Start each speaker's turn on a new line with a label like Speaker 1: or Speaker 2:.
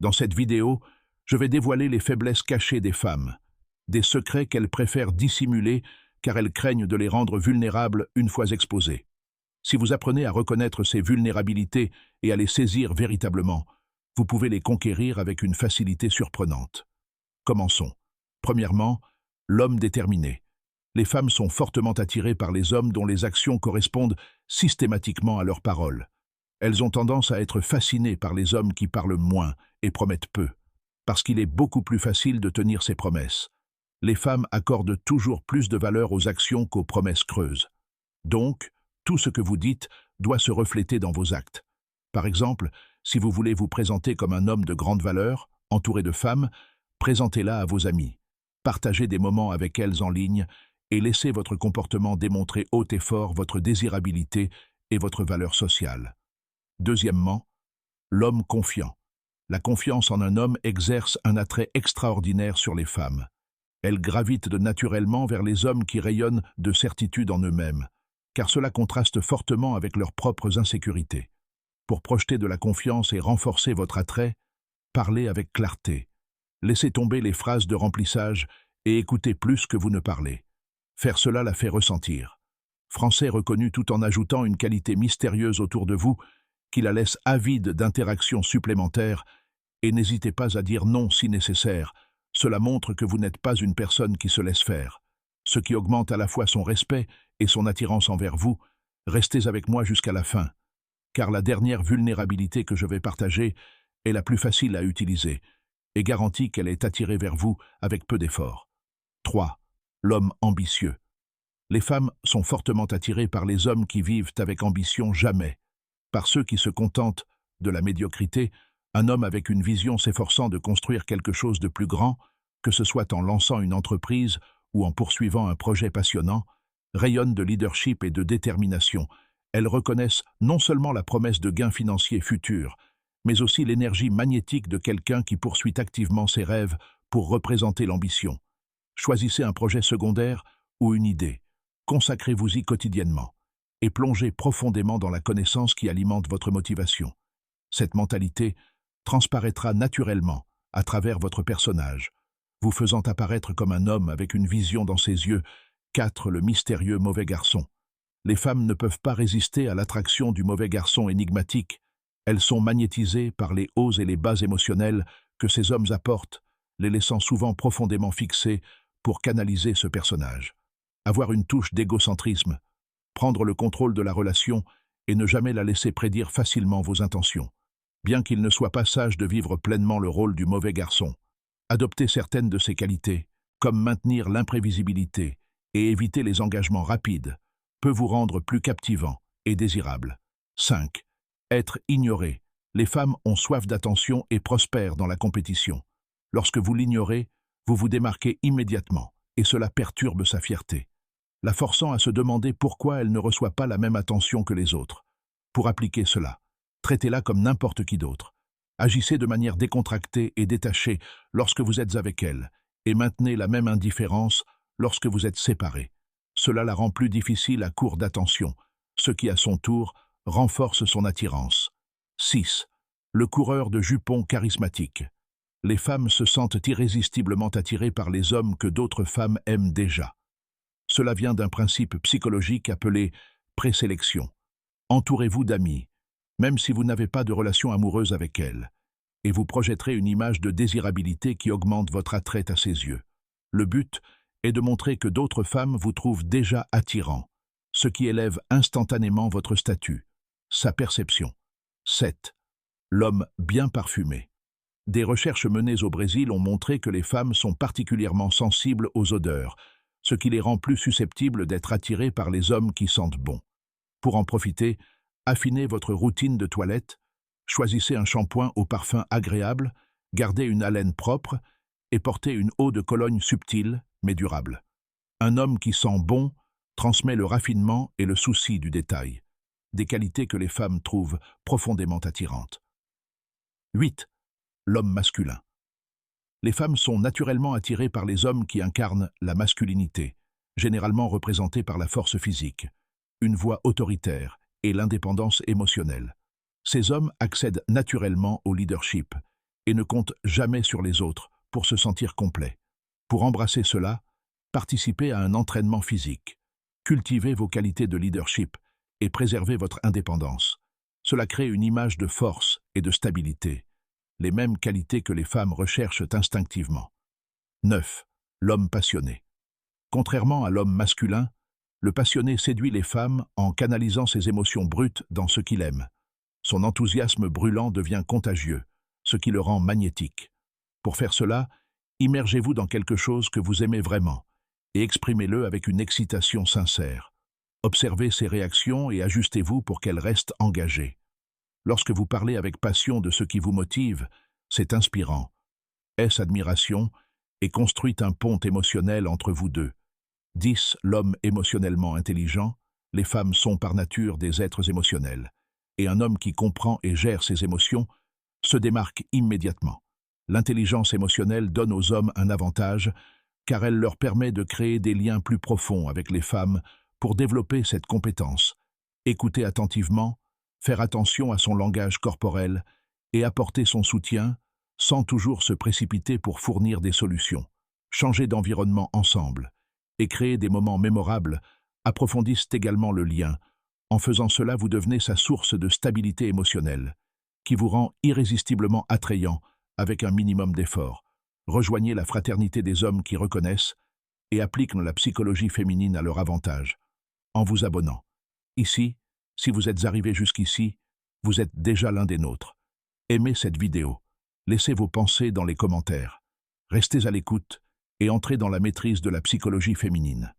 Speaker 1: Dans cette vidéo, je vais dévoiler les faiblesses cachées des femmes, des secrets qu'elles préfèrent dissimuler car elles craignent de les rendre vulnérables une fois exposées. Si vous apprenez à reconnaître ces vulnérabilités et à les saisir véritablement, vous pouvez les conquérir avec une facilité surprenante. Commençons. Premièrement, l'homme déterminé. Les femmes sont fortement attirées par les hommes dont les actions correspondent systématiquement à leurs paroles. Elles ont tendance à être fascinées par les hommes qui parlent moins et promettent peu, parce qu'il est beaucoup plus facile de tenir ses promesses. Les femmes accordent toujours plus de valeur aux actions qu'aux promesses creuses. Donc, tout ce que vous dites doit se refléter dans vos actes. Par exemple, si vous voulez vous présenter comme un homme de grande valeur, entouré de femmes, présentez-la à vos amis. Partagez des moments avec elles en ligne et laissez votre comportement démontrer haut et fort votre désirabilité et votre valeur sociale. Deuxièmement, l'homme confiant. La confiance en un homme exerce un attrait extraordinaire sur les femmes. Elles gravitent naturellement vers les hommes qui rayonnent de certitude en eux-mêmes, car cela contraste fortement avec leurs propres insécurités. Pour projeter de la confiance et renforcer votre attrait, parlez avec clarté. Laissez tomber les phrases de remplissage et écoutez plus que vous ne parlez. Faire cela la fait ressentir. Français reconnu tout en ajoutant une qualité mystérieuse autour de vous qui la laisse avide d'interactions supplémentaires, et n'hésitez pas à dire non si nécessaire. Cela montre que vous n'êtes pas une personne qui se laisse faire, ce qui augmente à la fois son respect et son attirance envers vous. Restez avec moi jusqu'à la fin, car la dernière vulnérabilité que je vais partager est la plus facile à utiliser et garantit qu'elle est attirée vers vous avec peu d'efforts. 3. L'homme ambitieux. Les femmes sont fortement attirées par les hommes qui vivent avec ambition jamais, par ceux qui se contentent de la médiocrité. Un homme avec une vision s'efforçant de construire quelque chose de plus grand, que ce soit en lançant une entreprise ou en poursuivant un projet passionnant, rayonne de leadership et de détermination. Elles reconnaissent non seulement la promesse de gains financiers futurs, mais aussi l'énergie magnétique de quelqu'un qui poursuit activement ses rêves pour représenter l'ambition. Choisissez un projet secondaire ou une idée, consacrez-vous-y quotidiennement et plongez profondément dans la connaissance qui alimente votre motivation. Cette mentalité transparaîtra naturellement à travers votre personnage, vous faisant apparaître comme un homme avec une vision dans ses yeux. 4. Le mystérieux mauvais garçon. Les femmes ne peuvent pas résister à l'attraction du mauvais garçon énigmatique. Elles sont magnétisées par les hauts et les bas émotionnels que ces hommes apportent, les laissant souvent profondément fixés pour canaliser ce personnage. Avoir une touche d'égocentrisme, prendre le contrôle de la relation et ne jamais la laisser prédire facilement vos intentions. Bien qu'il ne soit pas sage de vivre pleinement le rôle du mauvais garçon, adopter certaines de ses qualités, comme maintenir l'imprévisibilité et éviter les engagements rapides, peut vous rendre plus captivant et désirable. 5. Être ignoré. Les femmes ont soif d'attention et prospèrent dans la compétition. Lorsque vous l'ignorez, vous vous démarquez immédiatement, et cela perturbe sa fierté, la forçant à se demander pourquoi elle ne reçoit pas la même attention que les autres. Pour appliquer cela, traitez-la comme n'importe qui d'autre. Agissez de manière décontractée et détachée lorsque vous êtes avec elle, et maintenez la même indifférence lorsque vous êtes séparés. Cela la rend plus difficile à court d'attention, ce qui à son tour renforce son attirance. 6. Le coureur de jupons charismatique. Les femmes se sentent irrésistiblement attirées par les hommes que d'autres femmes aiment déjà. Cela vient d'un principe psychologique appelé présélection. Entourez-vous d'amis, même si vous n'avez pas de relation amoureuse avec elles, et vous projetterez une image de désirabilité qui augmente votre attrait à ses yeux. Le but est de montrer que d'autres femmes vous trouvent déjà attirant, ce qui élève instantanément votre statut, sa perception. 7. L'homme bien parfumé. Des recherches menées au Brésil ont montré que les femmes sont particulièrement sensibles aux odeurs, ce qui les rend plus susceptibles d'être attirées par les hommes qui sentent bon. Pour en profiter, affinez votre routine de toilette, choisissez un shampoing au parfum agréable, gardez une haleine propre et portez une eau de Cologne subtile mais durable. Un homme qui sent bon transmet le raffinement et le souci du détail, des qualités que les femmes trouvent profondément attirantes. 8. L'homme masculin. Les femmes sont naturellement attirées par les hommes qui incarnent la masculinité, généralement représentée par la force physique, une voix autoritaire et l'indépendance émotionnelle. Ces hommes accèdent naturellement au leadership et ne compte jamais sur les autres pour se sentir complet. Pour embrasser cela, participez à un entraînement physique. Cultivez vos qualités de leadership et préservez votre indépendance. Cela crée une image de force et de stabilité, les mêmes qualités que les femmes recherchent instinctivement. 9. L'homme passionné. Contrairement à l'homme masculin, le passionné séduit les femmes en canalisant ses émotions brutes dans ce qu'il aime. Son enthousiasme brûlant devient contagieux, ce qui le rend magnétique. Pour faire cela, immergez-vous dans quelque chose que vous aimez vraiment et exprimez-le avec une excitation sincère. Observez ses réactions et ajustez-vous pour qu'elles restent engagées. Lorsque vous parlez avec passion de ce qui vous motive, c'est inspirant. Est-ce admiration et construit un pont émotionnel entre vous deux. 10. L'homme émotionnellement intelligent. Les femmes sont par nature des êtres émotionnels, et un homme qui comprend et gère ses émotions se démarque immédiatement. L'intelligence émotionnelle donne aux hommes un avantage, car elle leur permet de créer des liens plus profonds avec les femmes pour développer cette compétence. Écouter attentivement, faire attention à son langage corporel et apporter son soutien sans toujours se précipiter pour fournir des solutions. Changer d'environnement ensemble et créer des moments mémorables approfondissent également le lien. En faisant cela, vous devenez sa source de stabilité émotionnelle, qui vous rend irrésistiblement attrayant avec un minimum d'effort. Rejoignez la fraternité des hommes qui reconnaissent et appliquent la psychologie féminine à leur avantage, en vous abonnant. Ici, si vous êtes arrivé jusqu'ici, vous êtes déjà l'un des nôtres. Aimez cette vidéo. Laissez vos pensées dans les commentaires. Restez à l'écoute et entrez dans la maîtrise de la psychologie féminine.